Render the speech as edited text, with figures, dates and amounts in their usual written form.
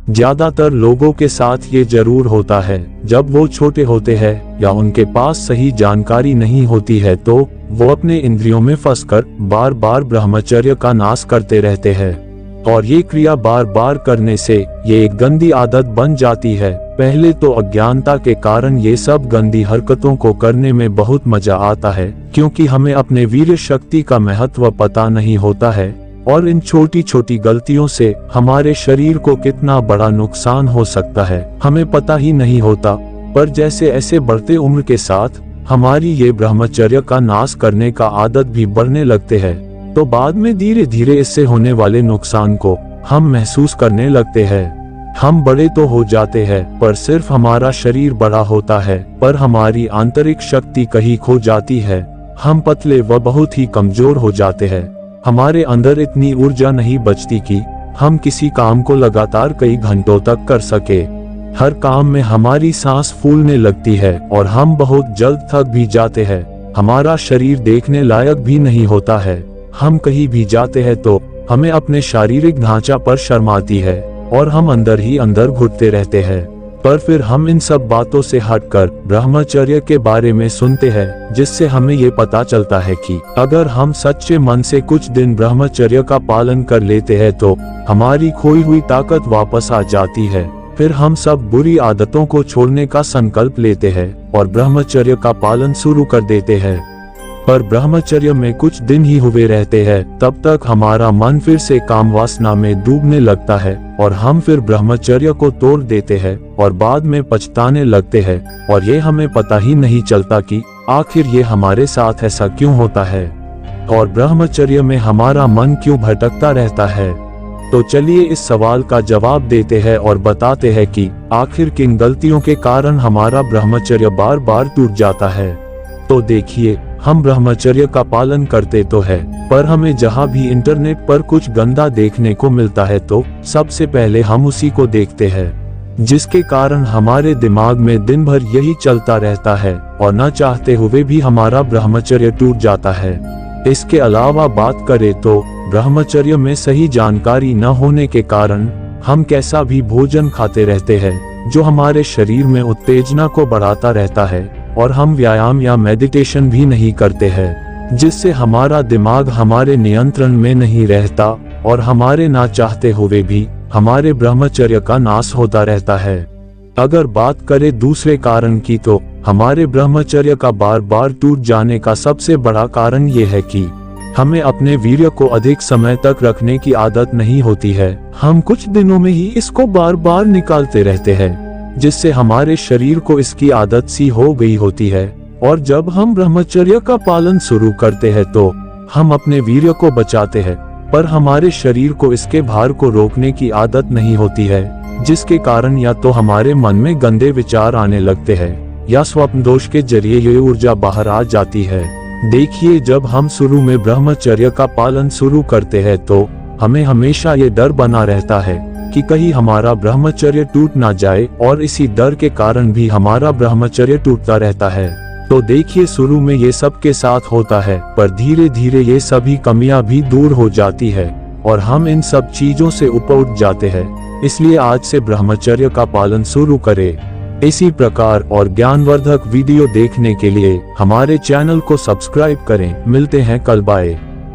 ज्यादातर लोगों के साथ ये जरूर होता है, जब वो छोटे होते हैं या उनके पास सही जानकारी नहीं होती है तो वो अपने इंद्रियों में फंसकर बार बार ब्रह्मचर्य का नाश करते रहते हैं, और ये क्रिया बार बार करने से ये एक गंदी आदत बन जाती है। पहले तो अज्ञानता के कारण ये सब गंदी हरकतों को करने में बहुत मजा आता है, क्योंकि हमें अपने वीर्य शक्ति का महत्व पता नहीं होता है, और इन छोटी छोटी गलतियों से हमारे शरीर को कितना बड़ा नुकसान हो सकता है हमें पता ही नहीं होता। पर जैसे ऐसे बढ़ते उम्र के साथ हमारी ये ब्रह्मचर्य का नाश करने का आदत भी बढ़ने लगते हैं, तो बाद में धीरे धीरे इससे होने वाले नुकसान को हम महसूस करने लगते हैं। हम बड़े तो हो जाते हैं, पर सिर्फ हमारा शरीर बड़ा होता है, पर हमारी आंतरिक शक्ति कहीं खो जाती है। हम पतले व बहुत ही कमजोर हो जाते हैं। हमारे अंदर इतनी ऊर्जा नहीं बचती कि हम किसी काम को लगातार कई घंटों तक कर सके। हर काम में हमारी सांस फूलने लगती है और हम बहुत जल्द थक भी जाते हैं। हमारा शरीर देखने लायक भी नहीं होता है। हम कहीं भी जाते हैं तो हमें अपने शारीरिक ढांचा पर शर्म आती है और हम अंदर ही अंदर घुटते रहते हैं। पर फिर हम इन सब बातों से हटकर ब्रह्मचर्य के बारे में सुनते हैं, जिससे हमें ये पता चलता है कि अगर हम सच्चे मन से कुछ दिन ब्रह्मचर्य का पालन कर लेते हैं तो हमारी खोई हुई ताकत वापस आ जाती है। फिर हम सब बुरी आदतों को छोड़ने का संकल्प लेते हैं और ब्रह्मचर्य का पालन शुरू कर देते हैं। पर ब्रह्मचर्य में कुछ दिन ही हुए रहते हैं, तब तक हमारा मन फिर से काम वासना में डूबने लगता है और हम फिर ब्रह्मचर्य को तोड़ देते हैं और बाद में पछताने लगते हैं, और ये हमें पता ही नहीं चलता कि आखिर ये हमारे साथ ऐसा क्यों होता है और ब्रह्मचर्य में हमारा मन क्यों भटकता रहता है। तो चलिए इस सवाल का जवाब देते हैं और बताते हैं कि आखिर किन गलतियों के कारण हमारा ब्रह्मचर्य बार बार टूट जाता है। तो देखिए, हम ब्रह्मचर्य का पालन करते तो है, पर हमें जहाँ भी इंटरनेट पर कुछ गंदा देखने को मिलता है तो सबसे पहले हम उसी को देखते हैं, जिसके कारण हमारे दिमाग में दिन भर यही चलता रहता है और न चाहते हुए भी हमारा ब्रह्मचर्य टूट जाता है। इसके अलावा बात करें तो ब्रह्मचर्य में सही जानकारी न होने के कारण हम कैसा भी भोजन खाते रहते हैं जो हमारे शरीर में उत्तेजना को बढ़ाता रहता है, और हम व्यायाम या मेडिटेशन भी नहीं करते हैं, जिससे हमारा दिमाग हमारे नियंत्रण में नहीं रहता और हमारे ना चाहते हुए भी हमारे ब्रह्मचर्य का नाश होता रहता है। अगर बात करें दूसरे कारण की तो हमारे ब्रह्मचर्य का बार बार टूट जाने का सबसे बड़ा कारण ये है कि हमें अपने वीर्य को अधिक समय तक रखने की आदत नहीं होती है। हम कुछ दिनों में ही इसको बार बार निकालते रहते हैं, जिससे हमारे शरीर को इसकी आदत सी हो गई होती है, और जब हम ब्रह्मचर्य का पालन शुरू करते हैं तो हम अपने वीर्य को बचाते हैं, पर हमारे शरीर को इसके भार को रोकने की आदत नहीं होती है, जिसके कारण या तो हमारे मन में गंदे विचार आने लगते हैं या स्वप्न दोष के जरिए ये ऊर्जा बाहर आ जाती है। देखिए, जब हम शुरू में ब्रह्मचर्य का पालन शुरू करते हैं तो हमें हमेशा ये डर बना रहता है कि कहीं हमारा ब्रह्मचर्य टूट ना जाए, और इसी डर के कारण भी हमारा ब्रह्मचर्य टूटता रहता है। तो देखिए, शुरू में ये सब के साथ होता है, पर धीरे धीरे ये सभी कमियां भी दूर हो जाती है और हम इन सब चीजों से ऊपर उठ जाते हैं। इसलिए आज से ब्रह्मचर्य का पालन शुरू करें। इसी प्रकार और ज्ञानवर्धक वीडियो देखने के लिए हमारे चैनल को सब्सक्राइब करें। मिलते हैं कल, बाय।